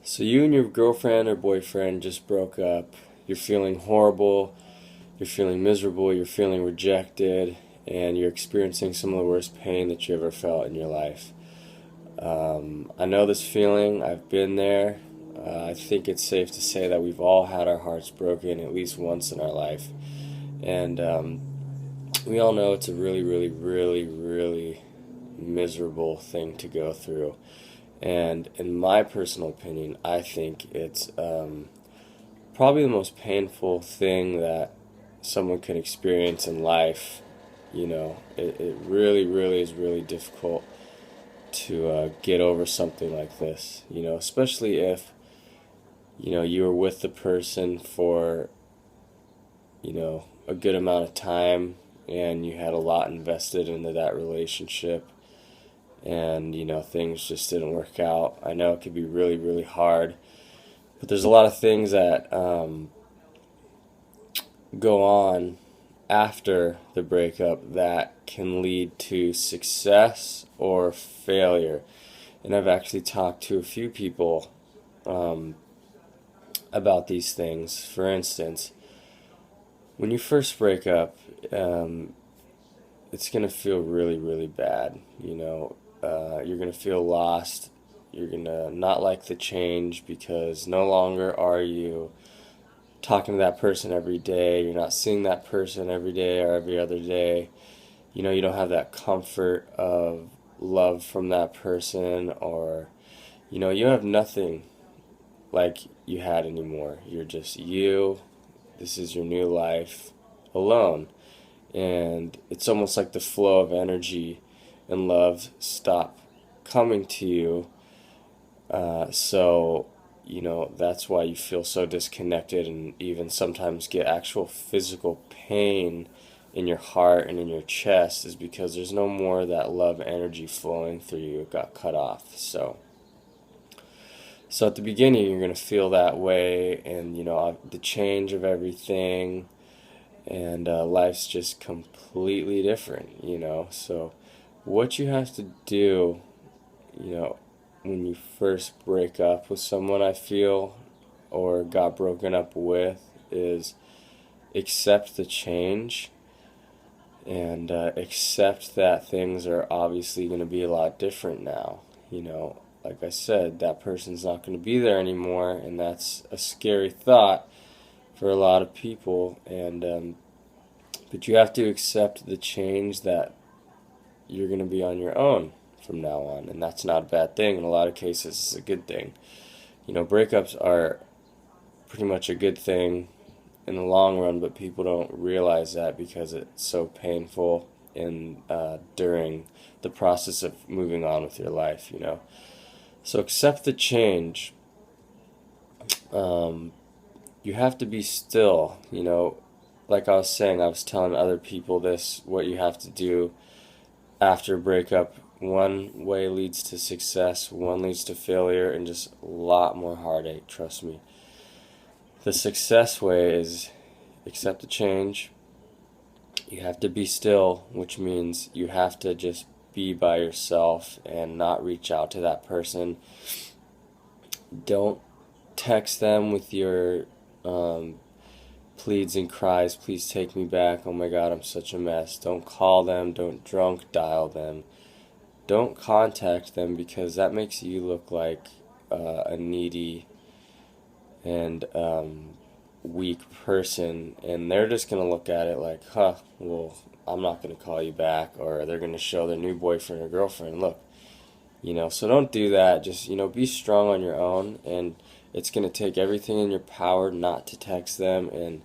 So you and your girlfriend or boyfriend just broke up. You're feeling horrible, you're feeling miserable, you're feeling rejected, and you're experiencing some of the worst pain that you ever felt in your life. I know this feeling, I've been there. I think it's safe to say that we've all had our hearts broken at least once in our life. And we all know it's a really, really, really, really miserable thing to go through. And in my personal opinion, I think it's probably the most painful thing that someone can experience in life. It really, really is really difficult to get over something like this. Especially if, you were with the person for, a good amount of time and you had a lot invested into that relationship and, things just didn't work out. I know it could be really, really hard, but there's a lot of things that go on after the breakup that can lead to success or failure. And I've actually talked to a few people um, about these things. For instance, when you first break up, it's going to feel really, really bad. You're going to feel lost. You're going to not like the change because no longer are you talking to that person every day. You're not seeing that person every day or every other day. You don't have that comfort of love from that person, or, you have nothing like you had anymore. You're just you. This is your new life alone. And it's almost like the flow of energy and love stop coming to you. So that's why you feel so disconnected and even sometimes get actual physical pain in your heart and in your chest, is because there's no more of that love energy flowing through you. It got cut off. So at the beginning, you're going to feel that way, and, the change of everything, and life's just completely different. So what you have to do, you know, when you first break up with someone, I feel, or got broken up with, is accept the change and accept that things are obviously going to be a lot different now. Like I said, that person's not going to be there anymore, and that's a scary thought for a lot of people. And but you have to accept the change that you're going to be on your own from now on, and that's not a bad thing. In a lot of cases, it's a good thing. Breakups are pretty much a good thing in the long run, but people don't realize that because it's so painful in during the process of moving on with your life. So accept the change. You have to be still. Like I was saying, I was telling other people this, what you have to do after a breakup. One way leads to success, one leads to failure, and just a lot more heartache, trust me. The success way is accept the change. You have to be still, which means you have to just be by yourself and not reach out to that person. Don't text them with your pleads and cries, please take me back, oh my god, I'm such a mess. Don't call them, don't drunk dial them. Don't contact them, because that makes you look like a needy and weak person, and they're just going to look at it like, well, I'm not going to call you back, or they're going to show their new boyfriend or girlfriend, look. So don't do that. Just, be strong on your own, and it's going to take everything in your power not to text them, and,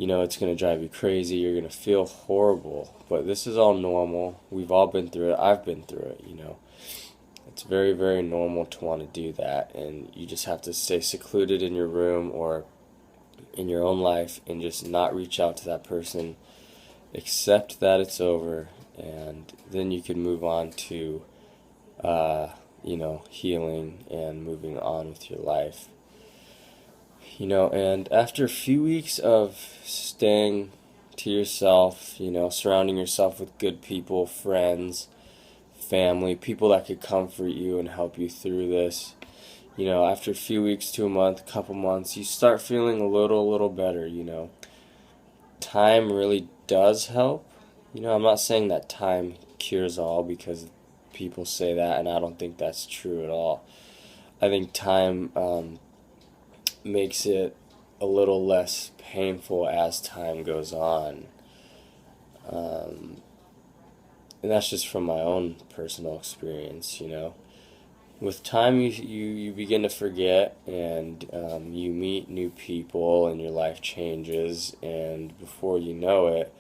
it's going to drive you crazy. You're going to feel horrible, but this is all normal. We've all been through it. I've been through it. It's very, very normal to want to do that, and you just have to stay secluded in your room or in your own life and just not reach out to that person. Accept that it's over, and then you can move on to healing and moving on with your life. And after a few weeks of staying to yourself, surrounding yourself with good people, friends, family, people that could comfort you and help you through this, you know, after a few weeks to a month, couple months, you start feeling a little better, you know. Time really does help. You know, I'm not saying that time cures all, because people say that, and I don't think that's true at all. I think time makes it a little less painful as time goes on. Um, and that's just from my own personal experience, you know. With time, you begin to forget, and you meet new people, and your life changes, and before you know it,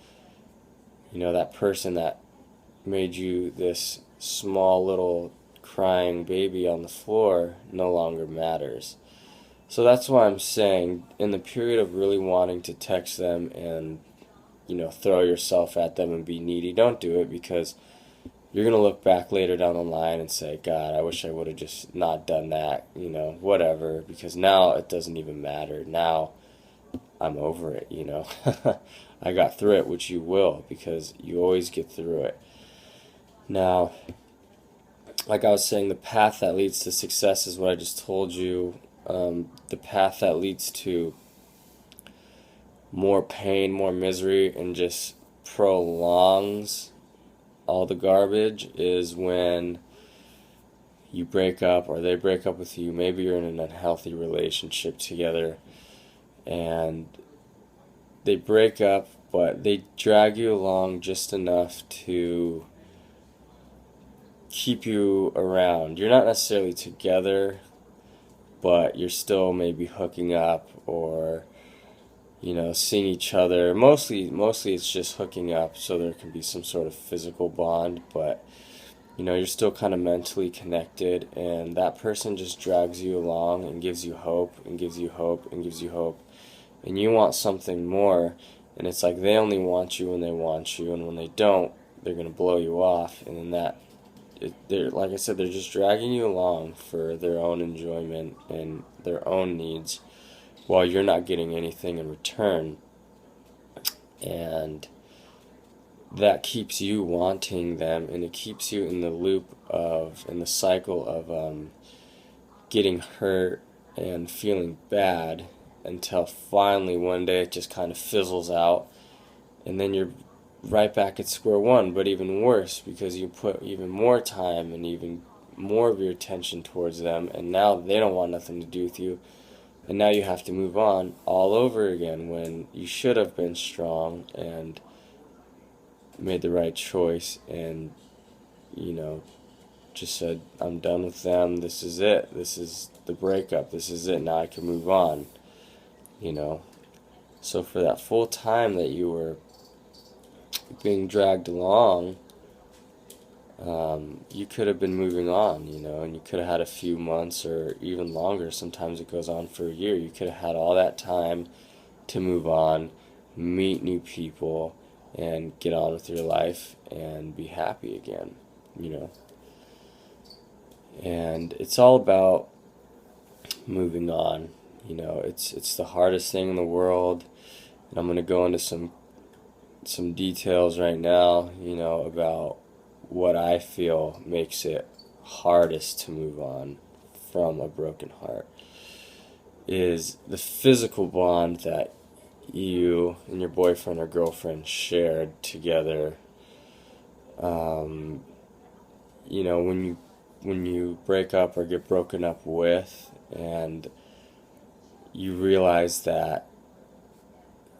you know, that person that made you this small little crying baby on the floor no longer matters. So that's why I'm saying, in the period of really wanting to text them and, you know, throw yourself at them and be needy, don't do it, because you're going to look back later down the line and say, God, I wish I would have just not done that, you know, whatever, because now it doesn't even matter. Now I'm over it, you know. I got through it, which you will, because you always get through it. Now, like I was saying, the path that leads to success is what I just told you. The path that leads to more pain, more misery, and just prolongs all the garbage is when you break up, or they break up with you. Maybe you're in an unhealthy relationship together, and they break up, but they drag you along just enough to keep you around. You're not necessarily together, but you're still maybe hooking up, or, you know, seeing each other. Mostly it's just hooking up, so there can be some sort of physical bond, but you know, you're still kind of mentally connected, and that person just drags you along and gives you hope and gives you hope and gives you hope, and you want something more, and it's like they only want you when they want you, and when they don't, they're gonna blow you off, and then they're, like I said, they're just dragging you along for their own enjoyment and their own needs, while you're not getting anything in return, and that keeps you wanting them, and it keeps you in the loop of, in the cycle of getting hurt and feeling bad, until finally one day it just kind of fizzles out, and then you're right back at square one, but even worse, because you put even more time and even more of your attention towards them, and now they don't want nothing to do with you, and now you have to move on all over again, when you should have been strong and made the right choice, and, you know, just said, I'm done with them, this is it, this is the breakup, this is it, now I can move on, you know. So for that full time that you were being dragged along, you could have been moving on, you know, and you could have had a few months or even longer. Sometimes it goes on for a year. You could have had all that time to move on, meet new people, and get on with your life and be happy again, you know. And it's all about moving on. You know, it's the hardest thing in the world, and I'm gonna go into some details right now, you know, about what I feel makes it hardest to move on from a broken heart. Is the physical bond that you and your boyfriend or girlfriend shared together. Um, you know, when you break up or get broken up with, and you realize that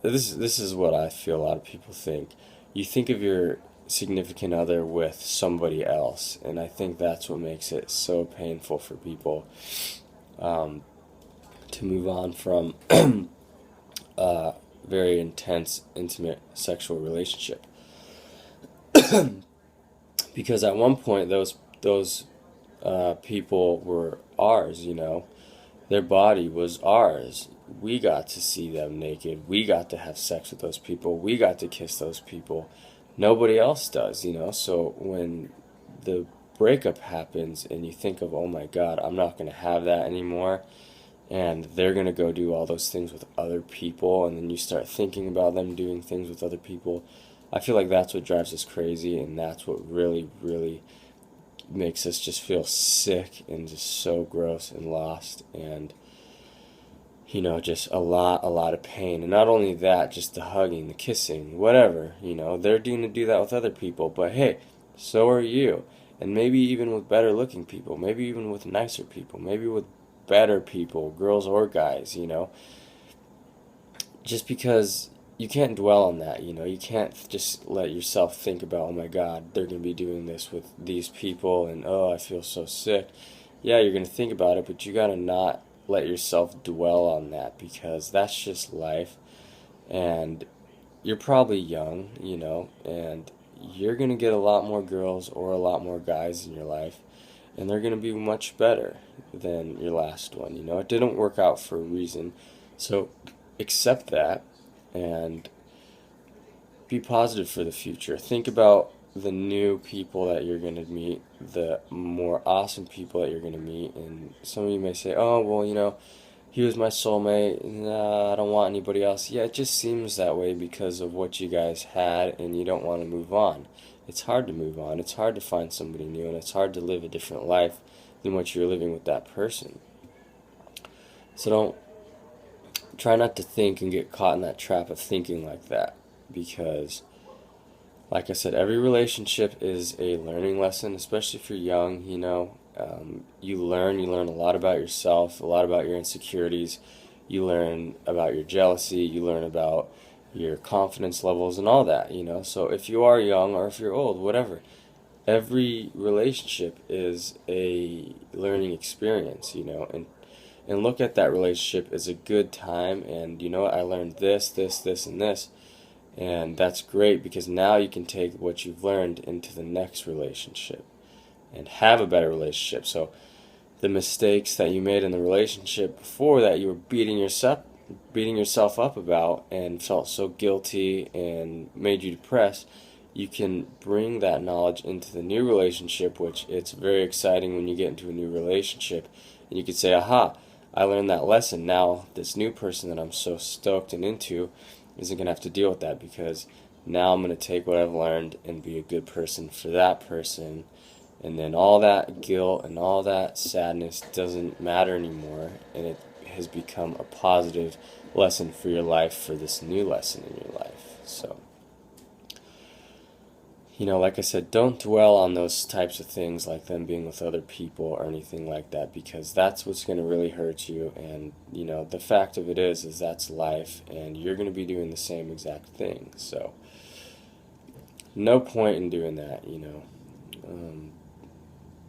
this is what I feel a lot of people think. You think of your significant other with somebody else, and I think that's what makes it so painful for people, um, to move on from a very intense, intimate sexual relationship. Because at one point, those people were ours, you know. Their body was ours. We got to see them naked. We got to have sex with those people. We got to kiss those people. Nobody else does, you know. So when the breakup happens and you think of, oh my God, I'm not going to have that anymore, and they're going to go do all those things with other people, and then you start thinking about them doing things with other people, I feel like that's what drives us crazy, and that's what really, really makes us just feel sick and just so gross and lost, and just a lot of pain. And not only that, just the hugging, the kissing, whatever, they're going to do that with other people, but hey, so are you. And maybe even with better looking people, maybe even with nicer people, maybe with better people, girls or guys, just because you can't dwell on that, you can't just let yourself think about, oh my God, they're going to be doing this with these people, and oh, I feel so sick. Yeah, you're going to think about it, but you got to not let yourself dwell on that, because that's just life. And you're probably young, and you're going to get a lot more girls or a lot more guys in your life, and they're going to be much better than your last one. It didn't work out for a reason. So accept that and be positive for the future. Think about the new people that you're going to meet, the more awesome people that you're going to meet. And some of you may say, oh, well, he was my soulmate. Nah, I don't want anybody else. Yeah, it just seems that way because of what you guys had, and you don't want to move on. It's hard to move on. It's hard to find somebody new, and it's hard to live a different life than what you're living with that person. So don't try not to think and get caught in that trap of thinking like that, because like I said, every relationship is a learning lesson, especially if you're young. You learn a lot about yourself, a lot about your insecurities. You learn about your jealousy. You learn about your confidence levels and all that. So if you are young or if you're old, whatever, every relationship is a learning experience. And look at that relationship as a good time. And I learned this, and this. And that's great, because now you can take what you've learned into the next relationship and have a better relationship. So the mistakes that you made in the relationship before that you were beating yourself up about and felt so guilty and made you depressed, you can bring that knowledge into the new relationship, which it's very exciting when you get into a new relationship. And you could say, aha, I learned that lesson. Now this new person that I'm so stoked and into isn't going to have to deal with that, because now I'm going to take what I've learned and be a good person for that person. And then all that guilt and all that sadness doesn't matter anymore, and it has become a positive lesson for your life, for this new lesson in your life. So, like I said, don't dwell on those types of things, like them being with other people or anything like that, because that's what's going to really hurt you. And the fact of it is that's life, and you're going to be doing the same exact thing. So no point in doing that.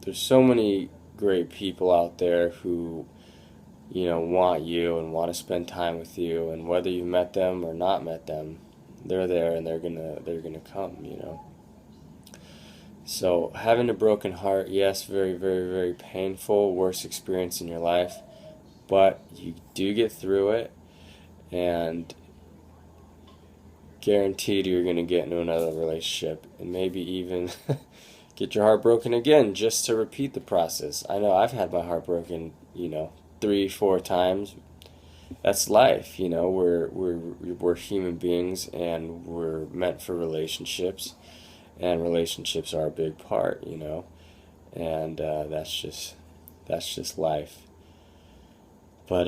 There's so many great people out there who want you and want to spend time with you, and whether you met them or not met them, they're there, and they're gonna come. So having a broken heart, yes, very, very, very painful, worst experience in your life, but you do get through it, and guaranteed you're going to get into another relationship, and maybe even get your heart broken again, just to repeat the process. I know I've had my heart broken, 3-4 times. That's life. We're human beings, and we're meant for relationships. And relationships are a big part, and that's just life. But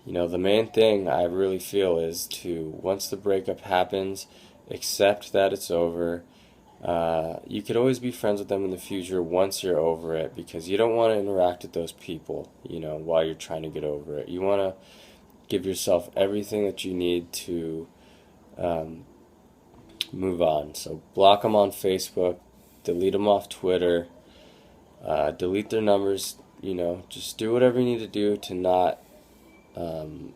the main thing I really feel is to, once the breakup happens, accept that it's over. You could always be friends with them in the future once you're over it, because you don't want to interact with those people, while you're trying to get over it. You want to give yourself everything that you need to move on. So block them on Facebook, delete them off Twitter, delete their numbers, just do whatever you need to do to not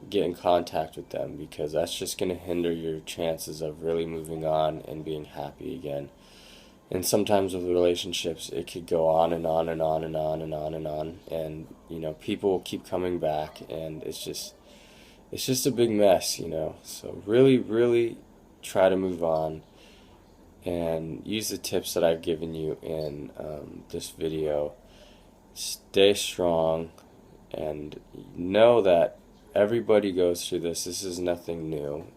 get in contact with them, because that's just going to hinder your chances of really moving on and being happy again. And sometimes with relationships, it could go on and on and on and on and on and on, and people will keep coming back, and it's just a big mess. So really, really try to move on, and use the tips that I've given you in this video. Stay strong, and know that everybody goes through this. This is nothing new.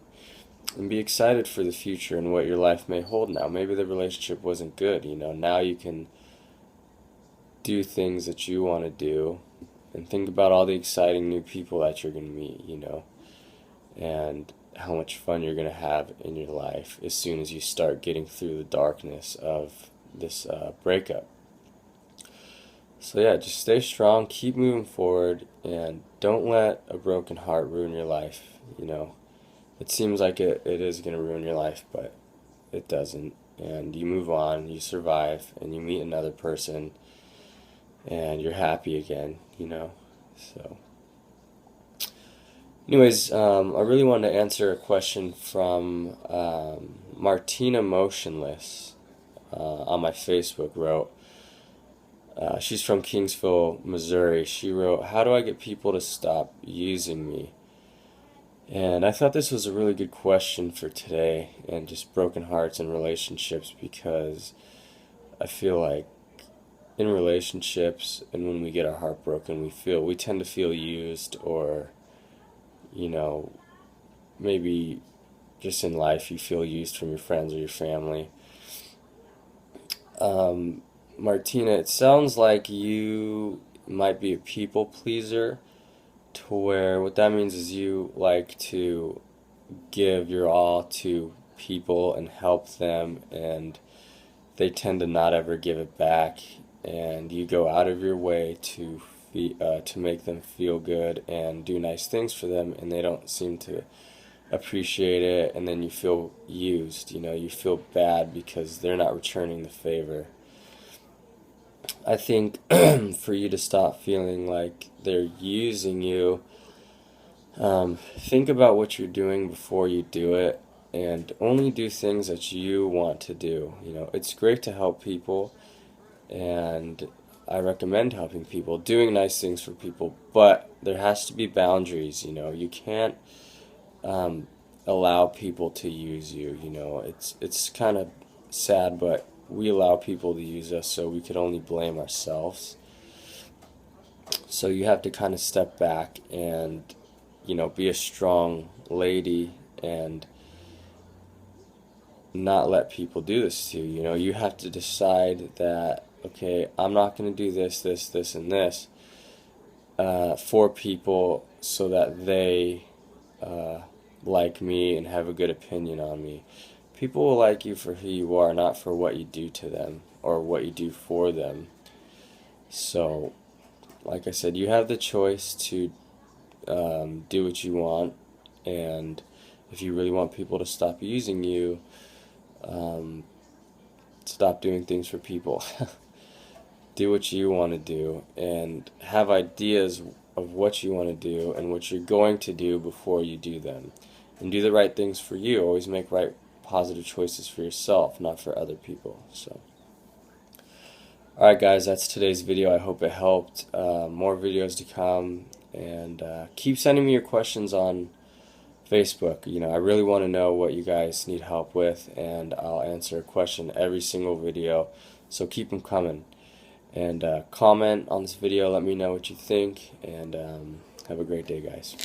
And be excited for the future and what your life may hold now. Maybe the relationship wasn't good, now you can do things that you want to do, and think about all the exciting new people that you're going to meet, and how much fun you're going to have in your life as soon as you start getting through the darkness of this breakup. So yeah, just stay strong, keep moving forward, and don't let a broken heart ruin your life. It seems like it is going to ruin your life, but it doesn't. And you move on, you survive, and you meet another person, and you're happy again. So, anyways, I really wanted to answer a question from Martina Motionless on my Facebook wrote. She's from Kingsville, Missouri. She wrote, "How do I get people to stop using me?" And I thought this was a really good question for today and just broken hearts and relationships, because I feel like in relationships and when we get our heart broken, we tend to feel used, or maybe just in life you feel used from your friends or your family. Martina, it sounds like you might be a people pleaser, to where what that means is you like to give your all to people and help them, and they tend to not ever give it back, and you go out of your way to make them feel good and do nice things for them, and they don't seem to appreciate it, and then you feel used. You feel bad because they're not returning the favor. I think for you to stop feeling like they're using you, think about what you're doing before you do it, and only do things that you want to do. It's great to help people, and I recommend helping people, doing nice things for people, but there has to be boundaries. You can't allow people to use you. It's kind of sad, but we allow people to use us, so we could only blame ourselves. So you have to kind of step back and be a strong lady and not let people do this to you. You have to decide that, okay, I'm not going to do this, and this for people, so that they like me and have a good opinion on me. People will like you for who you are, not for what you do to them or what you do for them. So, like I said, you have the choice to do what you want, and if you really want people to stop using you, stop doing things for people. Do what you want to do, and have ideas of what you want to do and what you're going to do before you do them. And do the right things for you. Always make right, positive choices for yourself, not for other people. So, alright guys, that's today's video. I hope it helped. More videos to come, and keep sending me your questions on Facebook. I really want to know what you guys need help with, and I'll answer a question every single video, so keep them coming. And comment on this video, let me know what you think, and have a great day, guys.